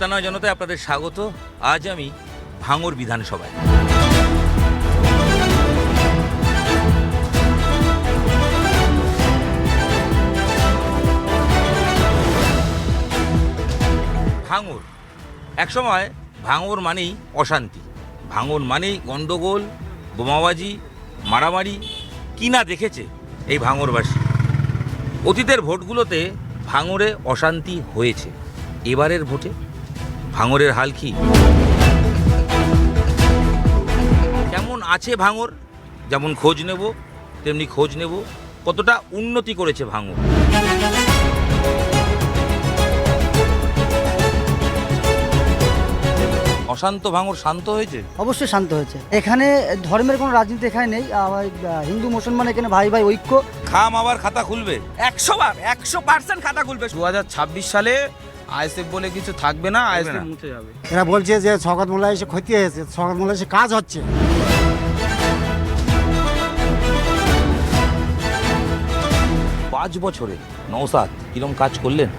বার্তা নয় জনতায় আপনাদের স্বাগত। আজ আমি ভাঙড় বিধানসভায়। ভাঙড় একসময় ভাঙড় মানেই অশান্তি, ভাঙড় মানেই গণ্ডগোল, বোমাবাজি, মারামারি। কি না দেখেছে এই ভাঙড়বাসী। অতীতের ভোটগুলোতে ভাঙড়ে অশান্তি হয়েছে, এবারের ভোটে ভাঙড়ের হাল কি? কেমন আছে ভাঙড়, যেমন খোঁজ নেব তেমনি খোঁজ নেব কতটা উন্নতি করেছে ভাঙড়। অশান্ত ভাঙড় শান্ত হয়েছে? অবশ্যই শান্ত হয়েছে। এখানে ধর্মের কোনো রাজনীতি এখানে নেই। হিন্দু মুসলমান এখানে ভাই ভাই ঐক্য। খাম আবার খাতা খুলবে 100% খাতা খুলবে। 2026 সালে আইএসএফ বলে কিছু থাকবে না, আইএসএফ মুছে যাবে। এরা বলছে যে শওকত মোল্লা এসে ক্ষতি হয়েছে, শওকত মোল্লা এসে কাজ হচ্ছে। 5 বছরে নওশাদ কিরম কাজ করলেন?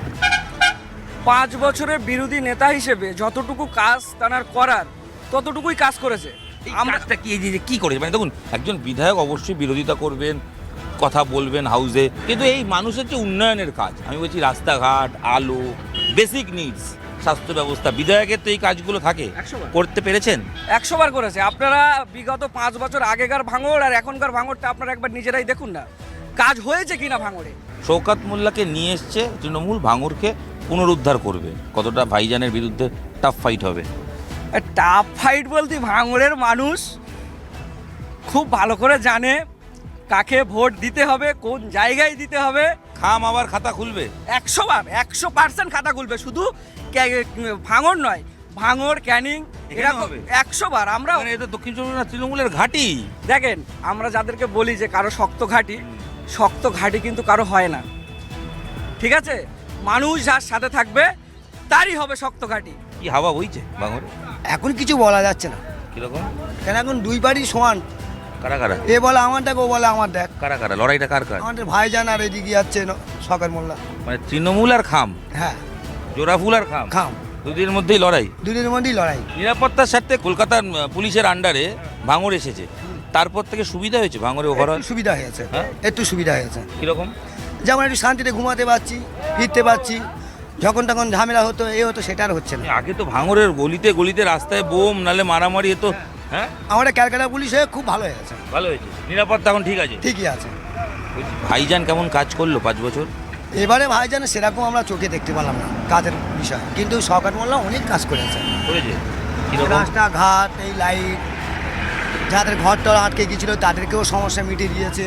5 বছরের বিরোধী নেতা হিসেবে যতটুকু কাজ তার করার ততটুকুই কাজ করেছে। আমরা কি এই যে কি করে, মানে দেখুন একজন বিধায়ক অবশ্যই বিরোধিতা করবেন, কথা বলবেন হাউসে, কিন্তু এই মানুষের যে উন্নয়নের কাজ, আমি বলছি রাস্তাঘাট, আলো, বেসিক নিডস, স্বাস্থ্য ব্যবস্থা, বিধায়কের তো এই কাজগুলো থাকে। 100 বার করতে পেরেছেন? 100 বার করেছে। আপনারা বিগত 5 বছর আগেকার ভাঙড় আর এখনকার ভাঙড়টা আপনারা একবার নিজেরাই দেখুন না, কাজ হয়েছে কিনা ভাঙড়ে। শওকত মোল্লাকে নিয়ে এসছে তৃণমূল, ভাঙড়কে পুনরুদ্ধার করবে। কতটা ভাইজানের বিরুদ্ধে টাফ ফাইট হবে? টাফ ফাইট বলতে ভাঙড়ের মানুষ খুব ভালো করে জানে কাকে ভোট দিতে হবে, কোন জায়গায় দিতে হবে। খাম আবার খাতা খুলবে 100% খাতা খুলবে। শুধু ভাঙড় নয়, ভাঙড়, ক্যানিং, এখানে হবে 100 বার। আমরা মানে এটা দক্ষিণ চব্বিশ পরগনা তৃণমূলের ঘাঁটি। দেখেন, আমরা যাদেরকে বলি যে কারো শক্ত ঘাঁটি, শক্ত ঘাঁটি কিন্তু কারো হয় না, ঠিক আছে? মানুষ যার সাথে থাকবে তারই হবে শক্ত ঘাঁটি। কি হাওয়া বইছে ভাঙড়ে? এখন কিছু বলা যাচ্ছে না, কিরকম? কেন এখন দুই বাড়ি সমান। কারা কারা? এ বলে আমার দেখ, ও বলে আমার দেখ। কারা কারা লড়াইটা কার কার? আমাদের ভাইজান আর এদিকে যাচ্ছে শওকত মোল্লা। মানে তৃণমূল আর খাম, হ্যাঁ, জোড়াফুল আর খাম, খাম, দুদিনের মধ্যেই লড়াই। দুদিনের মধ্যেই লড়াই। নিরাপত্তার স্বার্থে কলকাতার পুলিশের আন্ডারে ভাঙড় এসেছে, তারপর থেকে সুবিধা হয়েছে ভাঙড়ে ওভারঅল? একটু সুবিধা হয়েছে, হ্যাঁ? একটু সুবিধা হয়েছে। কিরকম? যেমন একটু শান্তিতে ঘুমাতে পারছি, ফিরতে পারছি। যখন তখন ঝামেলা হতো, এ হতো, সেটা আর হচ্ছে না। আগে তো ভাঙড়ের গলিতে গলিতে রাস্তায় বোম নালে মারামারি হতো। হ্যাঁ, আমাদের ক্যালকাটা পুলিশ হয়ে খুব ভালো হয়ে গেছে, ভালো হয়েছে, নিরাপত্তা এখন ঠিক আছে। ঠিকই আছে। বলছি, ভাইজান কেমন কাজ করলো 5 বছর? এবারে ভাইজান সেরকম আমরা চোখে দেখতে পেলাম না কাজের বিষয়, কিন্তু শওকত মোল্লা অনেক কাজ করেছে। করেছে? কিরকম? রাস্তাঘাট, এই লাইট, যাদের ঘরটর আটকে গিয়েছিল তাদেরকেও সমস্যা মিটিয়ে দিয়েছে।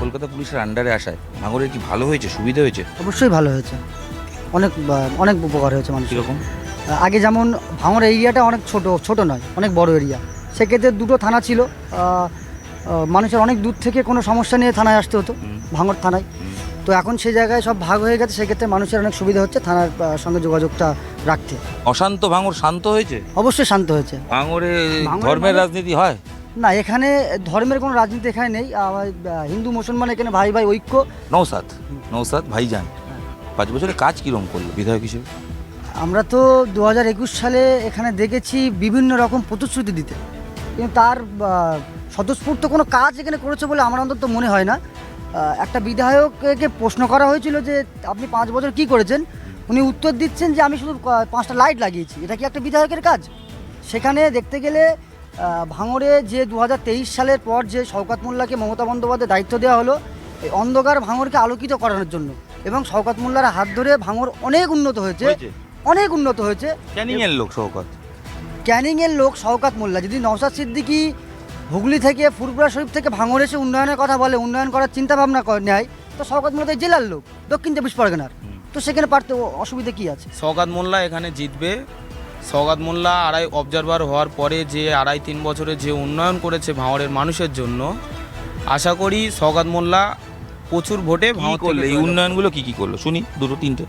কলকাতা পুলিশের আন্ডারে আসায় ভাঙড়ের কি ভালো হয়েছে, সুবিধা হয়েছে? অবশ্যই ভালো হয়েছে, অনেক অনেক উপকার হয়েছে মানুষের। কিরকম? আগে যেমন ভাঙড় এরিয়াটা অনেক ছোট নয়, অনেক বড় এরিয়া। সেক্ষেত্রে দুটো থানা ছিল, মানুষের অনেক দূর থেকে কোনো সমস্যা নিয়ে থানায় আসতে হতো, ভাঙড় থানায়। তো এখন সেই জায়গায় সব ভাগ হয়ে গেছে, সেক্ষেত্রে মানুষের অনেক সুবিধা হচ্ছে থানার সঙ্গে যোগাযোগটা রাখতে। অশান্ত ভাঙড় শান্ত হয়েছে? অবশ্যই শান্ত হয়েছে। ভাঙড়ে ভাঙড়ে ধর্মের মানে- রাজনীতি হয় না, এখানে ধর্মের কোনো রাজনীতি এখানে নেই। হিন্দু মুসলমান এখানে ভাই ভাই ঐক্য। নওশাদ ভাইজান 5 বছরে কাজ কিরম করলো বিধায়ক হিসেবে? আমরা তো 2021 সালে এখানে দেখেছি বিভিন্ন রকম প্রতিশ্রুতি দিতে, কিন্তু তার স্বতঃস্ফূর্ত কোনো কাজ এখানে করেছে বলে আমার অন্তত মনে হয় না। একটা বিধায়ককে প্রশ্ন করা হয়েছিল যে আপনি 5 বছর কি করেছেন, উনি উত্তর দিচ্ছেন যে আমি শুধু 5টা লাইট লাগিয়েছি। এটা কি একটা বিধায়কের কাজ? সেখানে দেখতে গেলে ভাঙড়ে যে 2023 সালের পর যে শওকত মোল্লাকে মমতা বন্দ্যোপাধ্যায় দায়িত্ব দেওয়া হলো এই অন্ধকার ভাঙড়কে আলোকিত করানোর জন্য, এবং শওকত মোল্লার হাত ধরে ভাঙড় অনেক উন্নত হয়েছে, অনেক উন্নত হয়েছে। ক্যানিংয়ের লোক শওকত, ক্যানিংয়ের লোক শওকত মোল্লা। যদি নওশাদ সিদ্দিকী হুগলি থেকে, ফুরপুরা শরীফ থেকে ভাঙড়ে এসে উন্নয়নের কথা বলে, উন্নয়ন করার চিন্তা ভাবনা নেয়, তো শওকত মোল্লা তো জেলার লোক, দক্ষিণ 24 পরগনার, তো সেখানে পারতে অসুবিধা কি আছে? শওকত মোল্লা এখানে জিতবে। শওকত মোল্লা অবজারভার হওয়ার পরে যে 2.5-3 বছরে যে উন্নয়ন করেছে ভাঙড়ের মানুষের জন্য, আশা করি শওকত মোল্লা প্রচুর ভোটে ভাঙড় করলে এই উন্নয়নগুলো কি করলো শুনি, 2-3টে।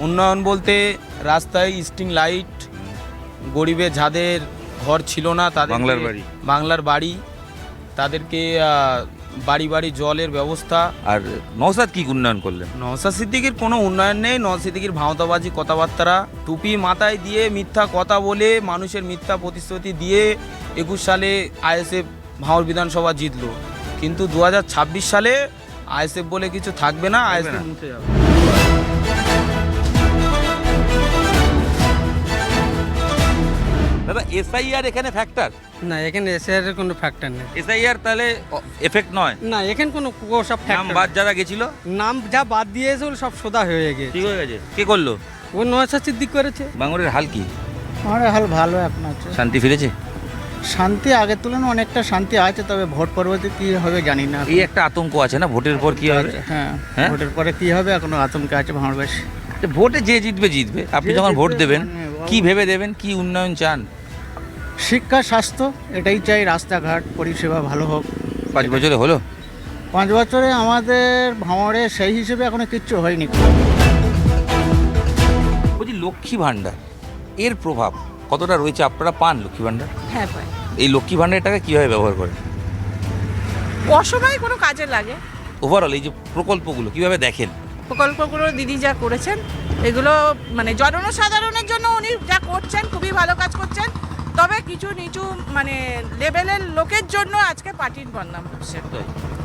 উন্নয়ন বলতে রাস্তায় স্ট্রিং লাইট, গরিবের যাদের ঘর ছিল না তাদের বাংলার বাড়ি, তাদেরকে বাড়ি বাড়ি জলের ব্যবস্থা। আর নওশাদ কি উন্নয়ন করলেন? নওশাদ সিদ্দিকীর কোনো উন্নয়ন নেই। নওশাদ সিদ্দিকীর ভাঁওতাবাজি কথাবার্তা, টুপি মাথায় দিয়ে মিথ্যা কথা বলে মানুষের মিথ্যা প্রতিশ্রুতি দিয়ে 21 সালে আইএসএফ ভাঙড় বিধানসভা জিতলো, কিন্তু 2026 সালে আইএসএফ বলে কিছু থাকবে না, আইএসএফ মুছে যাবে। দাদা এসআইআর এখানে ফ্যাক্টর? না, এখানে এসআইআর কোনো ফ্যাক্টর নেই। এসআইআর তাহলে এফেক্ট নয়? না, এখানে কোনো সব নাম ফ্যাক্টর বাদ যারা গেছিল, নাম যা বাদ দিয়েছে ওগুলো সব সোদা হয়ে গেছে। ঠিক হয়ে গেছে। কে করলো? ও নওশাদ সিদ্দিক করেছে। ভাঙড়ের হাল কি? আমার হাল ভালো এখন আছে, শান্তি ফিরেছে? শান্তি আগের তুলনায় অনেকটা শান্তি আছে, তবে ভোট পরবর্তী কি হবে জানি না। এই একটা আতঙ্ক আছে না ভোটের পর কি হবে? হ্যাঁ, হ্যাঁ? ভোটের পরে কি হবে এখনো আতঙ্কে আছে ভাঙড়বাসী। ভোটে যে জিতবে জিতবে, আপনি যে যখন ভোট জিতবে, দেবেন মানে কি ভেবে দেবেন, কি উন্নয়ন চান? শিক্ষা, স্বাস্থ্য এটাই চাই, রাস্তাঘাট পরিষেবা ভালো হোক। 5 বছরে হলো? 5 বছরে আমাদের ভাঙড়ে সেই হিসেবে এখনো কিচ্ছু হয়নি। বলছি লক্ষ্মী ভাণ্ডার এর প্রভাব কতটা রয়েছে? আপনারা পান লক্ষ্মী ভাণ্ডার? হ্যাঁ পাই। এই লক্ষ্মী ভাণ্ডারের টাকা কীভাবে ব্যবহার করেন? অসময়ে কোনো কাজে লাগে। ওভারঅল এই যে প্রকল্পগুলো কীভাবে দেখেন? প্রকল্পগুলো দিদি যা করেছেন এগুলো মানে জনসাধারণের জন্য উনি যা করছেন খুবই ভালো কাজ করছেন, তবে কিছু নিচু মানে লেভেলের লোকের জন্য আজকে পার্টির বদনাম হচ্ছে।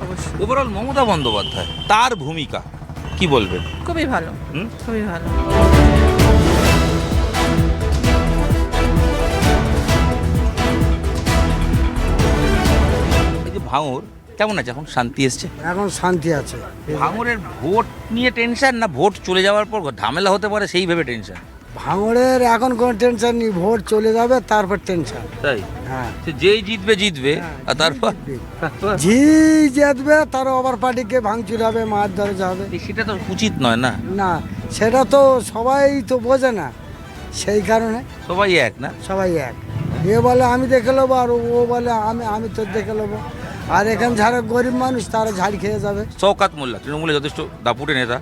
অবশ্যই ওভারঅল মমতা বন্দ্যোপাধ্যায় তার ভূমিকা কি বলবেন? খুবই ভালো, হুম? খুবই ভালো। এই যে ভাঙড় কেমন আছে এখন? শান্তি এসছে? এখন শান্তি আছে। ভাঙড়ের ভোট নিয়ে টেনশন না ভোট চলে যাওয়ার পর ঝামেলা হতে পারে সেই ভেবে টেনশন? ভাঙড়ের এখন কোনো টেনশন নেই, ভোট চলে যাবে তারপর টেনশন। তাই? হ্যাঁ, সে যেই জিতবে জিতবে, আর তারপর জি জিতবে তার আবার পার্টিকে ভাঙচুর হবে, মার ধরে যাবে। সেটা তো উচিত নয় না। না, সেটা তো সবাই তো বোঝে না, সেই কারণে সবাই এক না? সবাই এক। এ বলে আমি দেখে নেবো, আর ও বলে আমি তো দেখে নেবো, আর এখানে যারা গরিব মানুষ তারা ঝাড়ি খেয়ে যাবে। শওকত মোল্লা তৃণমূলের যথেষ্ট দাপুটে নেতা,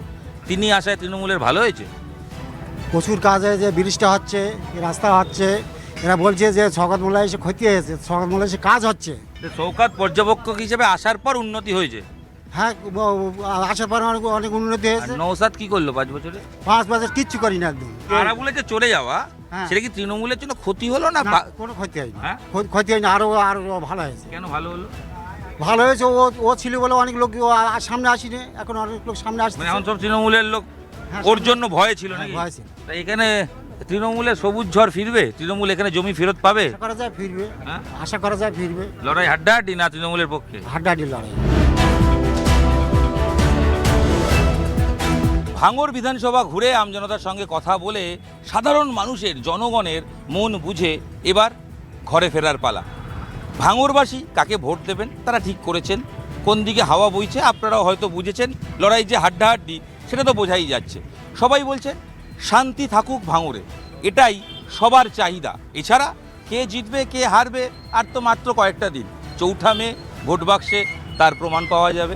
তিনি আসায় তৃণমূলের ভালো হয়েছে? প্রচুর কাজ হয়েছে, ব্রিজটা হচ্ছে, রাস্তা হচ্ছে। এরা বলছে যে শওকত মোল্লা এসে ক্ষতি হয়েছে, শওকত মোল্লা এসে কাজ হচ্ছে। শওকত পর্যবেক্ষক হিসেবে আসার পর উন্নতি হয়েছে। হ্যাঁ, আসার পর অনেক উন্নতি আর হয়েছে। নওশাদ কি করলো 5 বছরে? 5 বছর কিচ্ছু করি না একদম। তারা বলে যে চলে যাওয়া, হ্যাঁ। সেটা কি তৃণমূলের জন্য ক্ষতি হলো না? না, কোনো ক্ষতি হয়নি। হ্যাঁ? ক্ষতি হয়নি, আরো ভালো হয়েছে। কেন ভালো হলো? ভালো হয়েছে, ও ছিল বলে অনেক লোক সামনে আসেনি, এখন অনেক লোক সামনে আসছে। মানে এখন সব তৃণমূলের লোক হ্যাঁ, ওর জন্য ভয়ে ছিল নাকি? ভয় ছিল। তা এখানে তৃণমূলের সবুজ ঝড় ফিরবে? তৃণমূল এখানে জমি ফেরত পাবে? আশা করা যায় ফিরবে, হ্যাঁ? আশা করা যায় ফিরবে। লড়াই হাড্ডাহাড্ডি না তৃণমূলের পক্ষে? হাড্ডাহাড্ডি লড়াই। ভাঙড় বিধানসভা ঘুরে আমজনতার সঙ্গে কথা বলে সাধারণ মানুষের জনগণের মন বুঝে এবার ঘরে ফেরার পালা। ভাঙড়বাসী কাকে ভোট দেবেন তারা ঠিক করেছেন, কোন দিকে হাওয়া বইছে আপনারাও হয়তো বুঝেছেন। লড়াই যে হাড্ডাহাড্ডি সেটা তো বোঝাই যাচ্ছে। সবাই বলছে শান্তি থাকুক ভাঙড়ে, এটাই সবার চাহিদা। এছাড়া কে জিতবে কে হারবে আর তো মাত্র কয়েকটা দিন, 4 মে ভোট বাক্সে তার প্রমাণ পাওয়া যাবে।